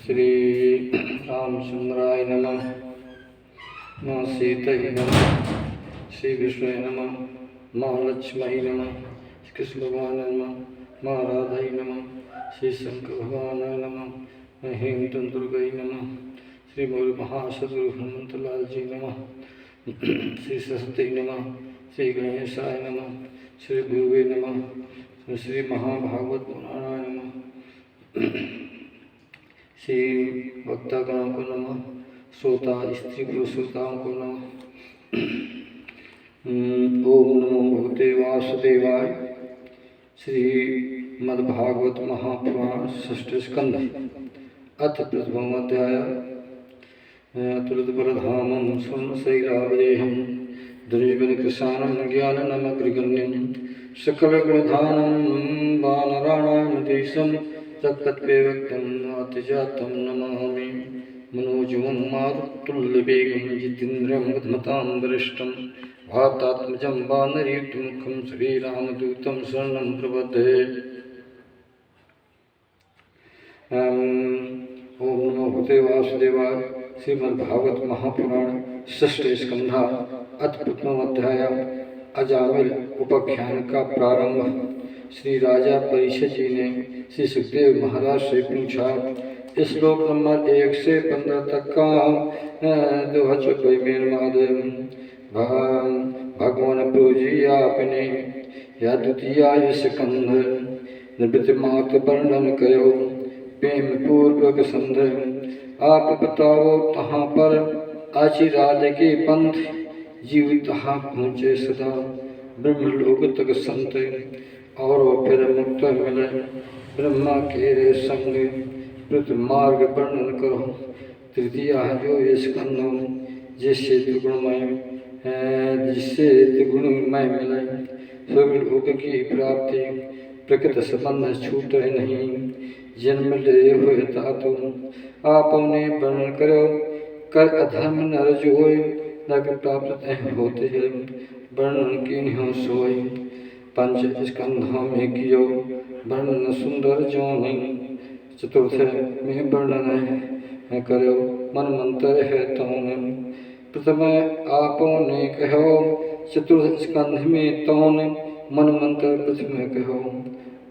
श्री रामचंद्राय नमः। माँ सीताय नमः। श्री विष्णु नमः। माँ लक्ष्मी नमः। कृष्ण भगवान नमः। माँ राधाय नमः। श्री शंकर भगवान नमः। हेमतन दुर्गाय नमः। श्री मौर्य महासदगुरु हनुमंतलाल जी नमः। श्री सरस्वती नमः। श्री गणेशाय नमः। श्री गुरुवे नमः। श्री महाभागवत पुराणाय नमः। श्री भक्तगणों को नमः। श्रोता स्त्री पुरुष श्रोताओं को नमः। ओम नमो भगवते वासुदेवाय। श्री मद्भागवत महापुराण षष्ठ स्कंध अथ प्रथम अध्याय। तुलसीपरधामं स्वर्णशैलावदेहं दुर्जनकृशानं ज्ञाननमग्रगण्यं सकलगुणधानं वानराणामधीशं तत्तत्त्वव्यक्तं नातिजातं नमामि। मनोजवं मारुतुल्यवेगं जितेन्द्रियं मदमतां वरिष्ठं भारतात्मजं वानरयुतमुखं श्रीरामदूतं शरणं प्रपद्ये। ओम नमो भगवते वासुदेवाय। श्रीमद्भागवत महापुराण षष्ठ स्कंधा अथ प्रथम अध्याय। अजामिल उपाख्यान का प्रारंभ। श्री राजा परीक्षित जी ने श्री सुखदेव महाराज से पूछा, श्लोक नंबर 1 से 15 तक का दोहा चुपई मेर महादेव। भगवान प्रभु जी आपने या द्वितीय स्कंध निवृत्त मात वर्णन करो प्रेम पूर्वक संध। आप बताओ तहाँ पर आची राधे के पंथ जीव तहाँ पहुँचे सदा ब्रह्मलोक तक संत और फिर मुक्त मिले ब्रह्मा के रे संग प्रत मार्ग वर्णन करो। तृतीय जो स्कंद जिससे त्रिगुणमय मिले स्वर्गलोक की प्राप्ति प्रकृत संबंध छूटे नहीं। जन्म ले हुए तातु आपने वर्णन करो कर अधर्म नर जोय नरक प्राप्त होते हैं वर्णन की हो सोई। पंच स्कंधों में कियो वर्णन सुंदर जोनि चतुर्थ में वर्णन करो मन मंत्र है तौन। प्रथम आपने कहो चतुर्थ स्कंध में तौन मन मंत्र प्रथम कहो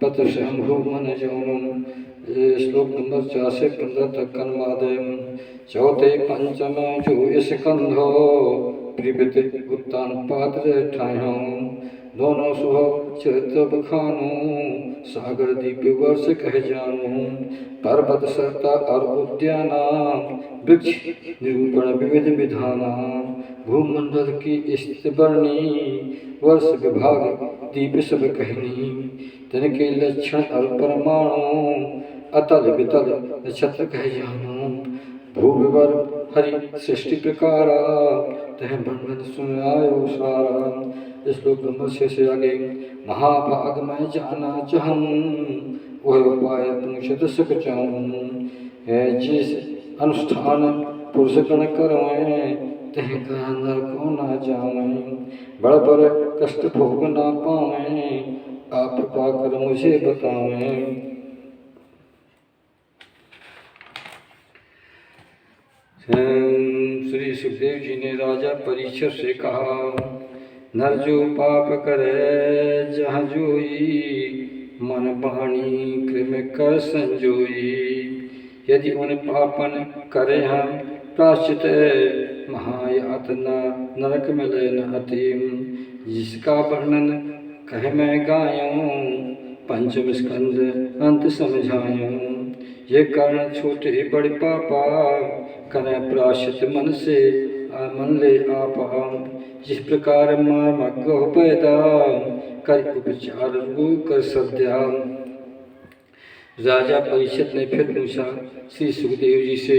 पत्र शंभु मन जौन। श्लोक नंबर 4 से 15 तक कन्मादय। चौथे पंचम जो स्कंधो प्रिवृत उत्तान पात्र ठायों दोनों सुहो चरित्र बखानो सागर दीप वर्ष कह जानू। पर्वत सरता और उद्याना वृक्ष निरूपण विविध विधाना भूमंडल की स्थितिवर्णी वर्ष विभाग दीप सब कहनी। तिनके लक्षण और परमाणु अतल वितल नक्षत्र कह जानो। भूविवर हरि सृष्टि प्रकारा तह वर्णन सुनायो सारा। श्लोक नंबर 6 से आगे। महाभाग में जाना चाहूं वह उपाय पुरुषत सुख चाहूं। जिस अनुष्ठान पुरुष गण करवाए तह का नर को ना जावे बड़ बड़ कष्ट भोग ना पावे आप कृपा कर मुझे बतावें। श्री सुखदेव जी ने राजा परीक्षित से कहा, नर जो पाप करे जहाँ जोई मन वाणी कृम कर संजोई। यदि उन पापन करे हम प्राश्चित महायातना नरक मिले न अतिम। जिसका वर्णन कह मैं गायूं पंचम स्कंद अंत समझायूं। ये कारण छोटे बड़े पापा करें प्राश्चित मन से मन ले आपा। जिस प्रकार मार्ग पैदा कर उपचार रू कर सद्या। राजा परीक्षित ने फिर पूछा श्री सुखदेव जी से,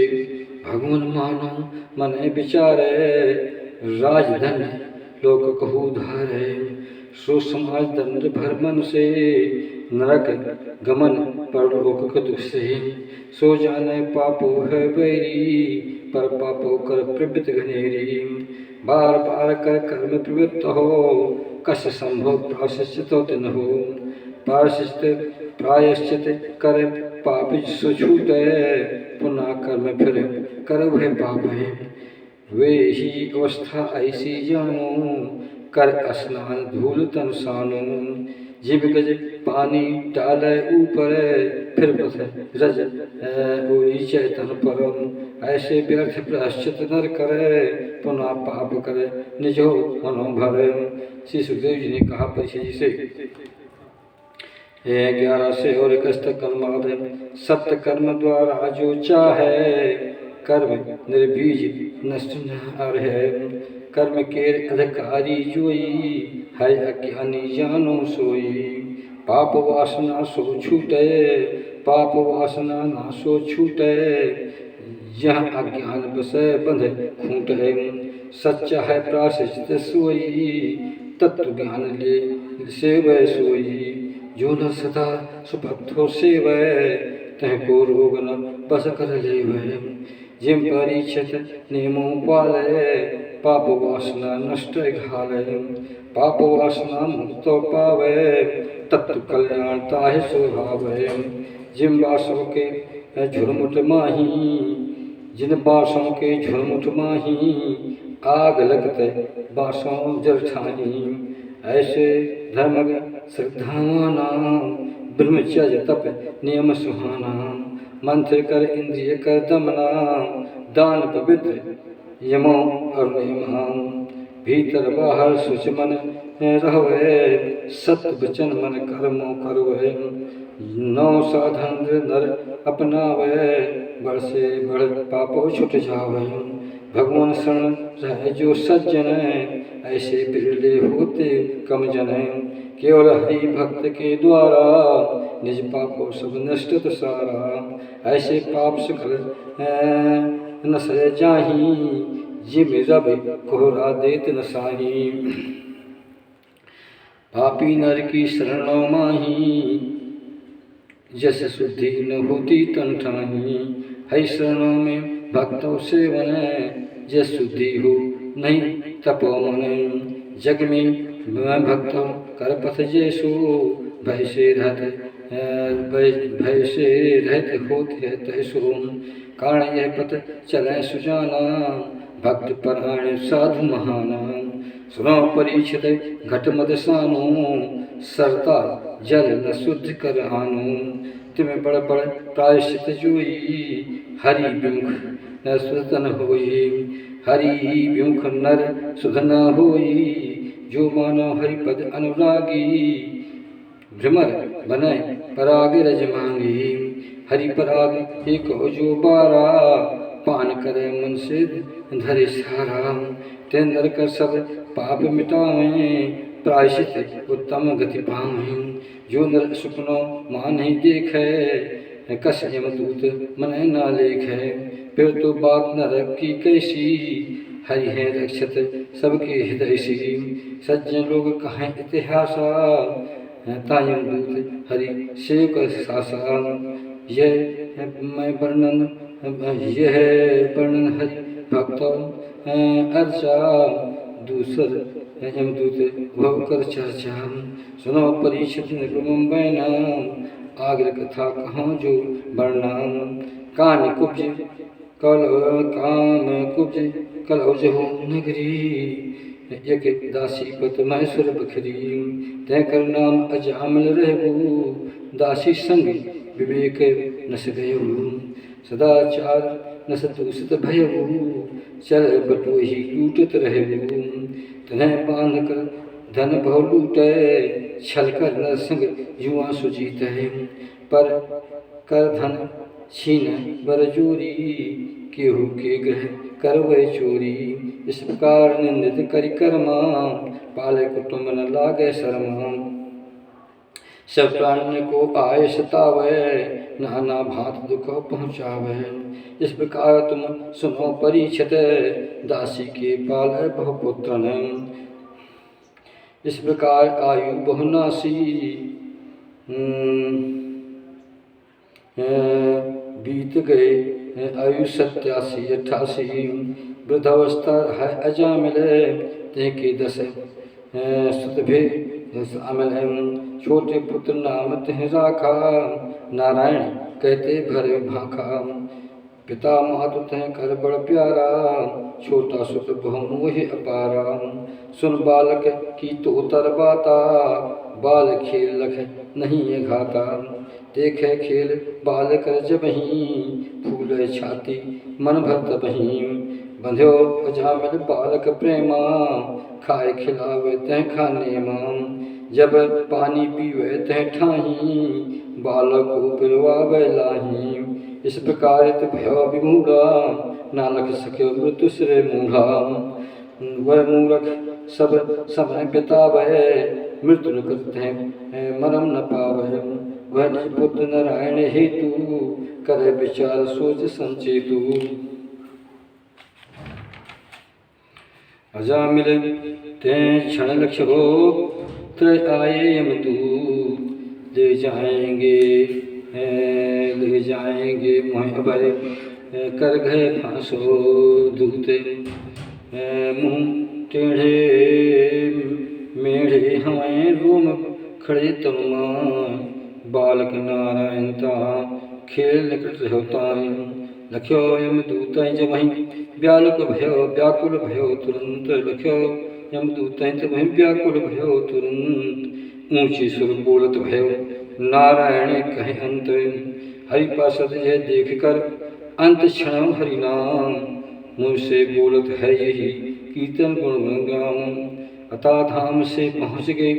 भगवान मानो मन विचारे राजधन लोक कहू धारे। सो समाज दंड भर मन से नरक गमन परलोक दुख से। सो जाने पापो है बैरी पर पापो कर प्रवृत्त घनेरी। बार बार कर कर्म प्रवृत्त हो कस संभव प्रायश्चित न हो। प्रायश्चित कर पाप सो छूटे, पुनः कर्म फिर करब है पाप है। वे ही अवस्था ऐसी जानो, कर स्नान धूल तन सानो। जिब गज पानी डाले ऊपर, फिर पथ रज ओई चैतन परम। ऐसे व्यर्थ प्रायश्चित नर करे, पुनः पाप करे निजो मनो भरे। श्री सुखदेव जी ने कहा परीक्षित जी से, 11 से और 21 तक कर्मादि सत्य कर्म द्वारा जो चाहे, कर्म निर्बीज नष्ट न रहे। कर्म के अधिकारी जोई, है अज्ञानी जानो सोई। पाप वासना सो छूटे, पाप वासना ना सो छूटे। यह अज्ञान बसे बंधे खूंट है। सच्चा है प्रायश्चित सोई, तत्व ज्ञान ले सेवै सोई। जो न सदा सुभक्तो सेवै, तह को रोग न बस कर लेवै। जिम परीक्षित नियमों पाले, पाप वासना नष्ट घाले। पाप वासना मुक्त पावे, तत्व कल्याण ताहि स्वभावै। जिन बासों के झुरमुट माही, जिन बासों के झुरमुट माही। आग लगते बासों जल ठाही, ऐसे धर्म श्रद्धावाना। ब्रह्मचर्य तप नियम सुहाना, मंत्र कर इंद्रिय कर दमना। दान पवित्र यमो और नियमा, भीतर बाहर सुच मन रहवे। सत्य वचन मन कर्मों करवे। 9 साधन नर अपनावे, बढ़ से बढ़ पापो छुट जावे। भगवान शरण रहे जो सज्जन, ऐसे बिरले होते कम जन। केवल हरि भक्त के द्वारा, निज पापो सब नष्ट सारा। ऐसे पाप सुखल न सह जाही, जिम रब कोहरा देत न साही। पापी नर की शरणों माही, जस शुद्धि न होती तन ठाही। है शरणों में भक्तों से बने, जस शुद्धि हो नहीं तपो मन। जग में भक्तों कर पथ जैसो, भय से रहते होते तैसो। कारण यह पथ चले सुजाना, भक्त परायण साधु महाना। सुनो परीक्षित घट मद सानो, सरता जल न शुद्ध कर आनो। तुम्हें बड़ बड़ प्रायश्चित जोई, हरि विमुख न सुधन होई। हरि विमुख नर सुधन होई, जो मानो हरिपद अनुरागी। भ्रमर बने पराग रज मांगी, हरि पराग एक जो बारा। पान करे मन से धरे सारा, तेंदर कर सब पाप मिटावें। प्रायश्चित उत्तम गति पावें, जो नर सुपनो मान ही देखे। कस यमदूत मन ना लेखे, फिर तो बात नरक की कैसी। हरि है रक्षत सबके हृदय सी, सज्जन लोग कहें इतिहासा। तायम दूत हरि सेवक सासा, यह वर्णन हरि भक्तों अर्चा। दूसर यमदूत भव कर चर्चा, सुनो परीक्षित निगम बैना। आग्र कथा कहाँ जो वर्णाम, कान कुब्ज काम कुब्ज कलौज हो नगरी। एक दासी पत महेश्वर बखरी, तय कर नाम अजामिल रहबू। दासी संग विवेक नस गयबू, सदाचार नस दूषित भयबू। चल बटो ही लूटत रहबू, तन्हें बांध कर धन भव लूटे। छल कर नर संग युवा सुजीत है, पर कर धन छीन बरजोरी। केहू के ग्रह करवै चोरी, इस प्रकार निंदित करि कर्मा। पाले कुटुंब न लागे शर्मा, सब प्राण को आय सतावे। नाना भांत दुख पहुँचावे, इस प्रकार तुम सुनो परीक्षित। दासी के पाले बहुपुत्रन, इस प्रकार आयु बहुनासी। बीत गए आयु 87 88, वृद्धावस्था है अजामिल। तेके 10 सुत भी शामिल है, छोटे पुत्र नाम तिह राखा। नारायण कहते भर भाखा। पिता मातु तह कर बड़ प्यारा, छोटा सुत बहु मोहि अपारा। सुन बालक की तो तर बाता, बाल खेल लख नहीं है घाता। देखे खेल बाल कर जबहीं, फूले छाती मन भर तबहीं। बंध्यो अजामिल बालक प्रेमा, खाए खिलावे तह खाने मां। जब पानी पीवे तह ठाही, बालक को पिलवावे लाही। इस प्रकार भयो विमूढ़ा, नानक सख्यो मृत्यु सिरे मूढ़ा। वह मूर्ख सब समय बितावे, मृत्यु न करते मरम न पावे। वह निज पुत्र नारायण हेतु, करे विचार सोच संचेतु। अजामिल ते क्षण लक्ष्य हो, त्रय आए यमदूत। ले जाएंगे मोह भय, कर गए फांसो दूते। मुँह टेढ़े मेढ़े हमें रोम खड़े तनुमान। बालक नारायण ता खेल निकट होताई। लख्यो यमदूत जबहीं व्याकुल भयो, व्याकुल भयो तुरंत। लख्यो यमदूत जबहीं व्याकुल भयो तुरंत। ऊंची सुर बोलत भयो नारायण कहे अंत। हरि पार्षद यह देख कर अंत क्षण हरि नाम। मुझसे बोलत है यही कीर्तन गुण गाऊं। अता धाम से पहुँच गए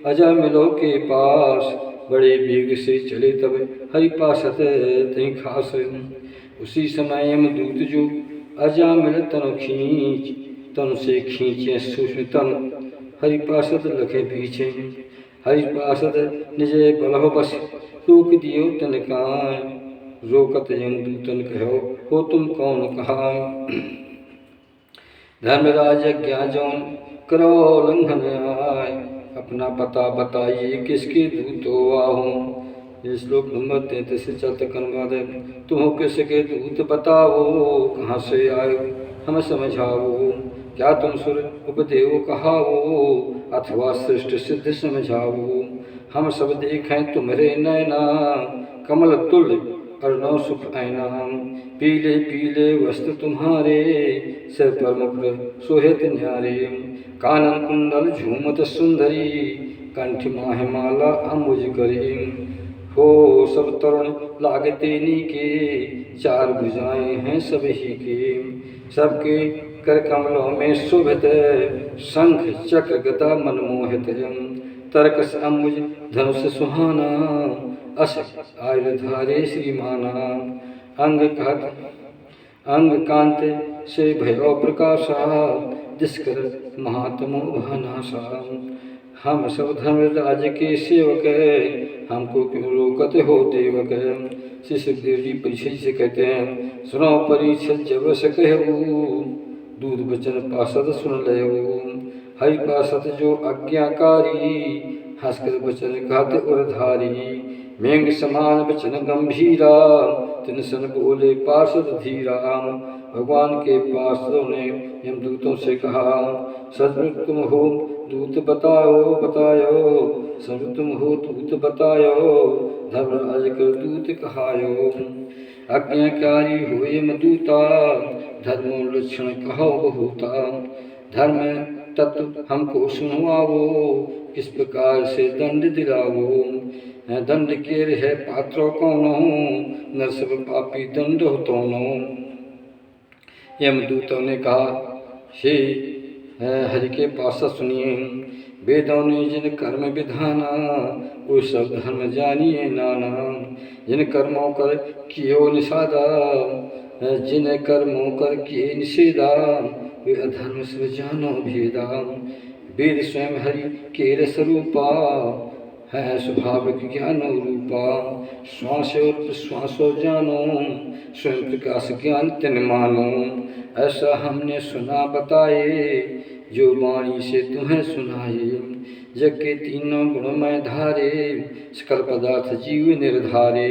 अजामिलों के पास। बड़े वेग से चले तब हरि पार्षद तहीं खास। उसी समय यमदूत जो अजामिल तनु खींच, तन से खींचे सूक्ष्म तन। हरि पार्षद लखे पीछे। हरि पार्षद निजे बलह बस, रोक दियो तन काय। रोकत यमदूतन कहो हो तुम कौन कहा। धर्मराज आज्ञा जौन करो लंघन आय। अपना पता बताइए किसके दूत हो आहूं। ये श्लोक नंबर 33 से 4 तक अनुवाद है। तुम किसके दूत बताओ, कहाँ से आयो हम समझाओ। क्या तुम सुर उपदेव कहाओ, अथवा सृष्ट सिद्ध समझाओ। हम सब देखें तुम्हारे नैना, कमल तुल्य अर्णव सुख ऐना। पीले पीले वस्त्र तुम्हारे, सिर पर मुकुट शोभित न्यारे। कानन कुंडल झूमत सुंदरी, कंठ माह माला अम्बुज करी। हो सब तरुण लागते नीके, चार भुजाएं हैं सभी के। सबके कर कमलों में शोभित, शंख चक्र गदा मनमोहित। तरकस अम्बुज धनुष सुहाना, अस आयुधारे श्रीमाना। अंग कांत से भयो प्रकाशा, जिसकर महात्मो भानाशा। हम सब धर्मराज के सेवक, हमको क्यों रोकत हो देवक। श्री सुखदेव जी परीक्षित से कहते हैं, सुनो परीक्षित जब से कहू, दूध वचन पार्षद सुन लयो। हरि पार्षद जो आज्ञाकारी, हंसकर वचन कहत उरधारी। मेघ समान वचन गंभीरा, तिन सन बोले पार्षद धीरा। भगवान के पार्षदों ने यमदूतों से कहा, सचमुच तुम हो दूत बताओ बतायो। सचमुच तुम हो दूत बतायो, धर्मराज कर दूत कहायो। आज्ञाकारी हो यमदूता, धर्मो लक्षण कहो बहुता। धर्म तत्व हमको सुनवाओ, किस प्रकार से दंड दिलावो। दंड के रहे पात्रों कौनो, नर सब पापी दंड हो तोनो। यमदूतों ने कहा, हे हरि के पार्षद सुनिए। वेदों ने जिन कर्म विधाना, वो सब धर्म जानिए नाना। जिन कर्मों कर कियो निषादा, जिन कर्मों कर किए निषेधा। वे अधर्म से जानो भेदा। वेद स्वयं हरि के स्वरूपा, है स्वाभाविक ज्ञानो रूपा। श्वास और प्रश्वास जानो, स्वयं प्रकाश ज्ञान तिन मानो। ऐसा हमने सुना बताए, जो वाणी से तुम्हें सुनाए। जग के तीनों गुणमय धारे, सकल पदार्थ जीव निर्धारे।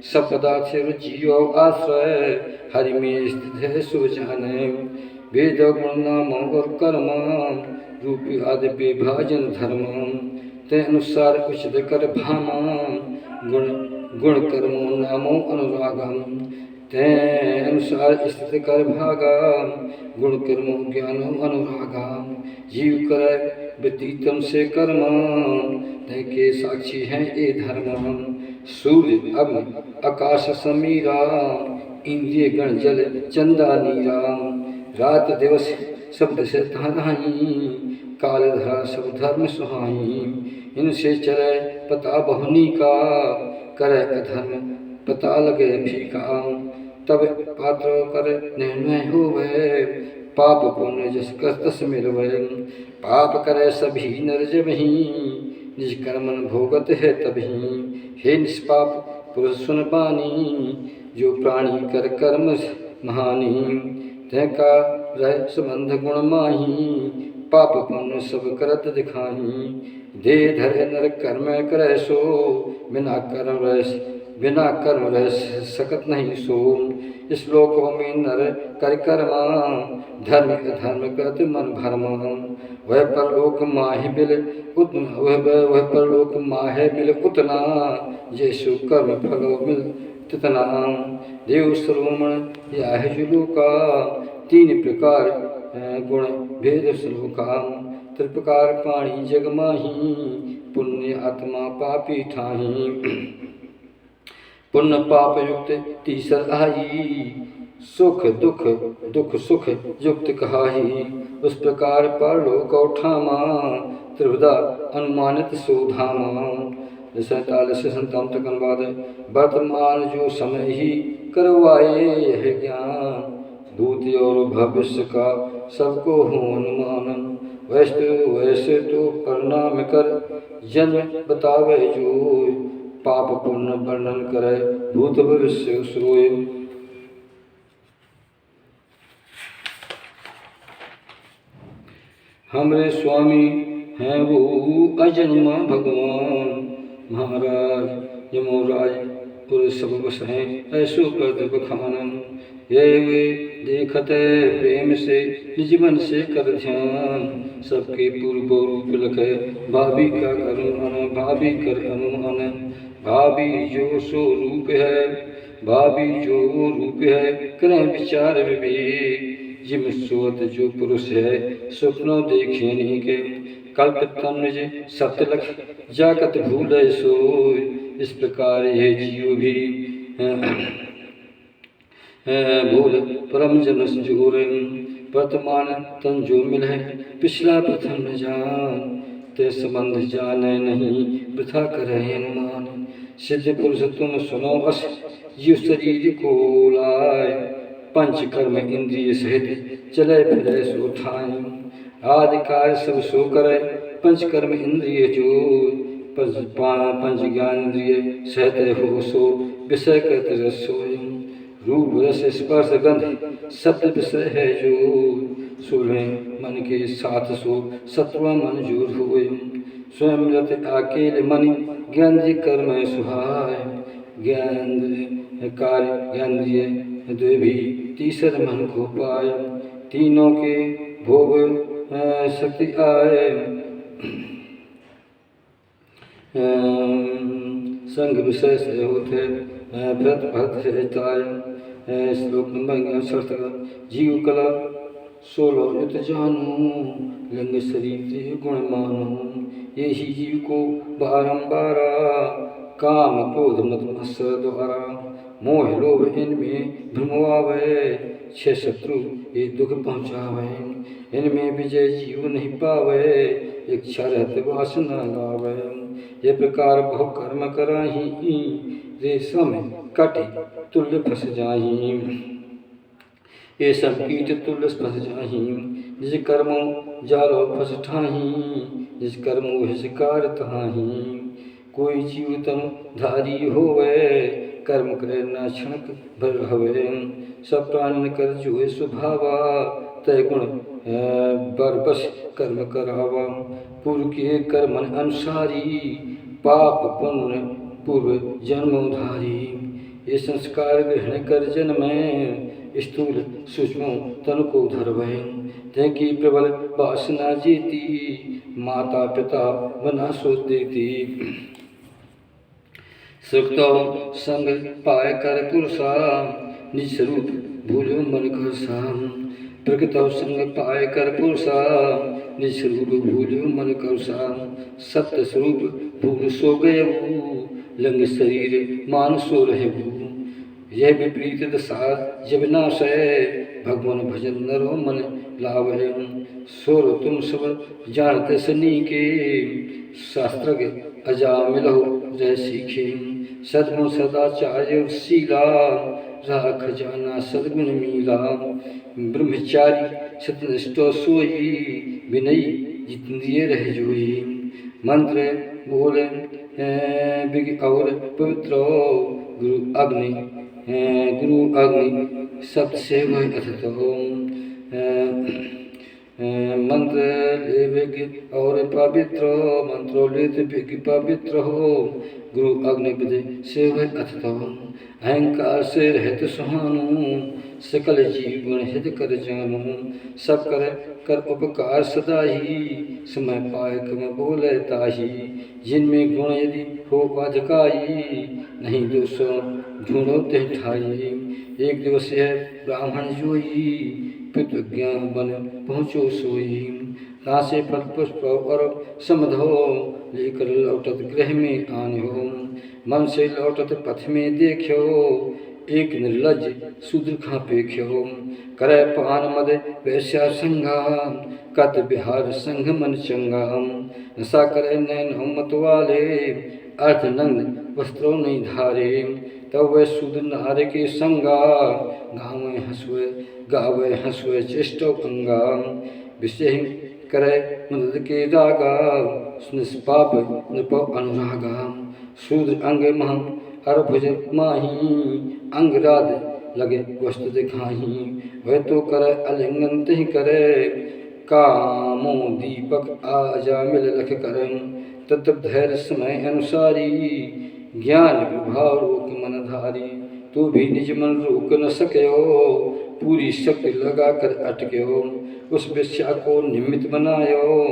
सब पदार्थ जीव आश्रय, हरि में स्थित है सो जाने। वेद गुण नाम और कर्म, रूपी आदि विभाजन धर्म। ते अनुसार उचित कर भामा, गुण कर्मो नामो अनुरागम ते अनुसार स्थित कर भागा गुण कर्मो ज्ञानो अनुरागा जीव कर व्यतीतम से कर्म ते के साक्षी हैं ये धर्म सूर्य अग्नि आकाश समीरा इंद्रिय गण जल चंदा नीरा रात दिवस शब्द से तहाई काल धरा सब धर्म सुहाई इनसे चले पता बहुनी का करे अधर्म पता लगे फीका तब पात्र कर निर्णय होवे पाप पुण्य जस तस मिलवे पाप करे सभी नर जबहि निज कर्मन भोगत है तभी हे निष्पाप पुरुष सुन बानी जो प्राणी कर कर्म महानी तैका रह संबंध गुण माही पाप पुण्य सब करत दिखाही दे धर नर कर्म करे सो बिना कर्म रह सकत नहीं सो इस लोकों में नर कर कर्मा धर्म अधर्म करत मन भरमा वह परलोक माहे मिल वह परलोक माहे मिल उतना जैसु कर्म फलो मिल तितना देव श्रोमण या है जुलूका तीन प्रकार गुण भेद श्लोका त्रिप्रकार पाणी जग माही पुण्य आत्मा पापी ठाही पुण्य पाप युक्त तीसर आई सुख दुख दुख सुख युक्त कहाही उस प्रकार परलोक उठामा त्रिविधा अनुमानित सुधामा 47 से 57 तक अनुवाद है। वर्तमान जो समय ही करवाए यह ज्ञान भूत और भविष्य का सबको हो अनुमान वैसे तो परिणाम कर जन्म बतावे जो पाप पुण्य वर्णन करे भूत भविष्य सोए हमरे स्वामी हैं वो अजन्मा भगवान महाराज यमोराज पूरे सब बस हैं ऐसो कर बखानन ये वे देखते प्रेम से निज मन से कर ध्यान सबके पूर्व रूप लखे भाभी का अनुमान भाभी कर अनुमान भाभी जो सो रूप है भाभी जो रूप है करें विचार विवेक जिम सोत जो पुरुष है स्वप्नों देखे नहीं के कल्पितम निज सत्य लख जागत भूल सो इस प्रकार ये जीव भी भूल परम जन जोर वर्तमान तन जो मिल है पिछला प्रथम न जान ते संबंध जाने नहीं वृथा करे अनुमान सिद्ध पुरुष तुम सुनो अस जीव शरीर को लाए पंच कर्म इंद्रिय सहित चले फिरे सो ठाए आदि कार्य सब सो करे पंच कर्म इंद्रिय जो पंच ज्ञान इंद्रिय सहित हो सो विषय कहते सोए रूप रस स्पर्श गंध शब्द विषय है जो सुने मन के साथ सो सत्वा मन जोर हुए स्वयं रत अकेले मन ज्ञान कर्म सुहाय ज्ञान कार्य ज्ञानेन्द्रिय द्वे भी तीसर मन को पाए तीनों के भोग शक्ति आए संग विषय से होते व्रत भक्त हिताय श्लोक नंबर 68 जीव कला 16 युत जानू लिंग शरीर गुण मानू यही जीव को बारंबार काम क्रोध मत मत्सर द्वारा मोह लोभ इनमें भ्रमवावे 6 शत्रु ये दुख पहुँचावे इनमें विजय जीव नहीं पावे इच्छा रहते वासना लावे ये प्रकार बहु कर्म कराही रेशम कटी तुल्य फंस जाही ये सब कीट तुल्य फंस जाही जिस कर्मों जालो फंस ठाही जिस कर्मों हिसकार तहाही कोई जीव तन धारी होवे कर्म करे न क्षणक भर हवे सब प्राण कर जो स्वभावा तय गुण बरबस कर्म करावा पूर्व के कर्मन अनुसारी पाप पुण्य पूर्व जन्मोधारी ये संस्कार ग्रहण कर जन्म स्थूल सूक्ष्म तन को धरवे तैकी प्रबल वासना जीती माता पिता बना सो देती सुखतो संग पाए कर पुरुषा निज स्वरूप भूलो मन करसा। प्रकृतो संग पाए कर पुरुषा निज स्वरूप भूलो मन करसा। सत्य स्वरूप भूल सो गए लंग शरीर मान सो रहे। यह विपरीत दशा जब नाश है भगवान भजन नरो मन लावे। सोर तुम सब जानते सनी के शास्त्र अजा मिलो रह सीखे। सद्गुण सदाचार्य शीला रहा खजाना सद्गुण मीला। ब्रह्मचारी सतनिष्ठो सोई विनयी जितनिए रह जोई। मंत्र बोले और पवित्र गुरु अग्नि शब्द से वह अथत हो। मंत्र विज्ञ और पवित्र मंत्रो लेत विज्ञ पवित्र हो। गुरु अग्नि विदय से वह अथत हो। अहंकार से रहत सुहानु सकल जीवन हित कर जानू। सब कर उपकार सदा ही समय पाए कम बोले ताही। जिनमें गुण यदि हो अधिकाई नहीं दोषो ढूंढो ते ठाई। एक दिवस यह ब्राह्मण जोई पितृज्ञान बन पहुँचो सोई। नासे फल पुष्प और समधो लेकर लौटत गृह में आन्यो। मन से लौटत पथ में देखो एक निर्लज शूद्र खापेख्यो। करे पान मद वैश्या संगा कत बिहार संघ मन चंगा। नशा करे नैन मत वाले अर्थ नंद वस्त्रों नहीं धारे। तब वह शूद्र नारे के संगा गावे हंसवे चेष्टो अंगा। विषय करे मदद के रागा निष्पाप नृप अनुरागा। शूद्र अंग महम अरभुज माही अंगराध लगे वस्तु दिखाही। वह तो करे अलिंगन तहि करे कामो दीपक आजा मिल लख करम। तत्व धैर्य समय अनुसारी ज्ञान विभाव रोक मन धारी। तो भी निज मन रोक न सक्यो पूरी शक्ति लगा कर अटक्यो। उस वेश्या को निमित्त बनायो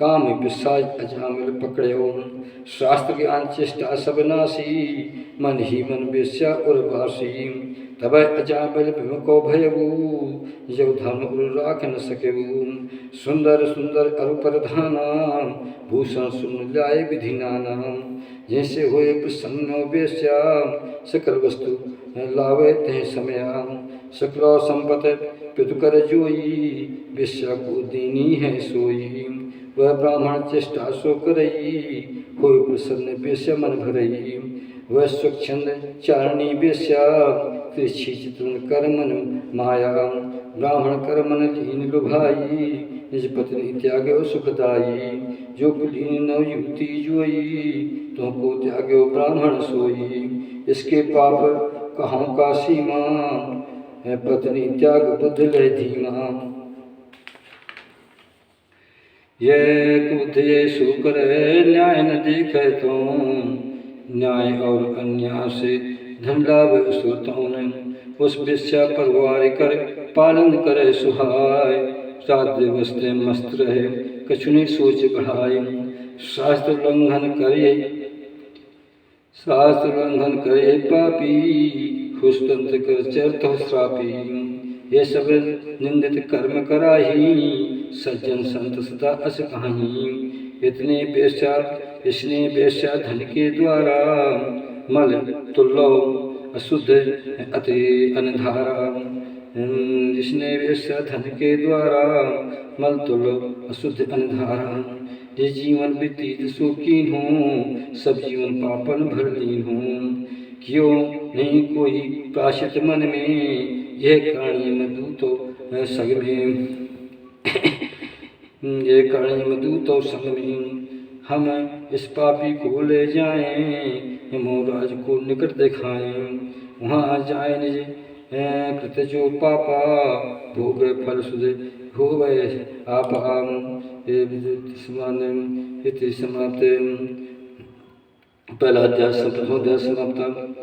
काम विसाज अजामिल पकड़यो। शास्त्र ज्ञान चेष्टा सब नासी मन ही मन वेश्या उर्वासी। तब अजामिल को भयऊ जो धन उर राख न सकेऊ। सुंदर सुंदर अरुपर धाना भूषण सुन लाए विधि नाना। जैसे होए प्रसन्न वेश्या सकल वस्तु लावे ते समया। सकलो संपत पितु कर जोई वेश्या को दीनी है सोई। वह ब्राह्मण चेष्टा सो करई होए प्रसन्न वेश्या मन भरई। वह स्वच्छंद चारणी वेश्या तिरछी चित्रण कर मन माया। ब्राह्मण कर मन लीन लुभाई निज पत्नी त्याग्यो सुखदाई। जो कुलीन नव युवती जोई तुमको त्याग्यो ब्राह्मण सोई। इसके पाप कहाँ का सीमा पत्नी त्याग बुद्ध ले धीमा। ये क्रुद्ध ये शुक्र न्याय न देखे तो। न्याय और अन्याय से धन लाभ श्रोताओं ने। उस वेश्या पर वार कर पालन करे सुहाय। रात दिवसते मस्त रहे कछु नहीं सोच बढ़ाए। शास्त्र उल्लंघन करे पापी हुस्तंत्र कर चरत श्रापी। ये सब निंदित कर्म कराही सज्जन संत सदा अस कहाही। इसने वेश्या धन के द्वारा मल तुल्लो अशुद्ध अति अनधारा। जिसने वेश्या धन के द्वारा मल तुल्लो अशुद्ध अनधारा। जिस जीवन व्यतीत शोकीन हूँ सब जीवन पापन भर लीन हूँ। क्यों नहीं कोई प्राश्चित मन में यह कहानी मधुतो संग में। ये कहानी मधुतो संग में हम इस पापी को ले जाएं यमराज को निकट दिखाएं। वहाँ जाए निज कृत जो पापा भोग फल सुध होवे आपा। समाप्त। पहला अध्याय प्रथमोध्याय समाप्त।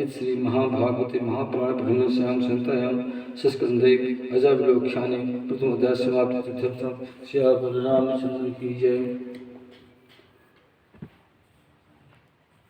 श्री महाभागवते महापुराण ब्रह्मस्याम संहितायां संस्कंधे अजाविलोक्यानि प्रथमोध्याय समाप्त। श्री रामचंद्र की जय।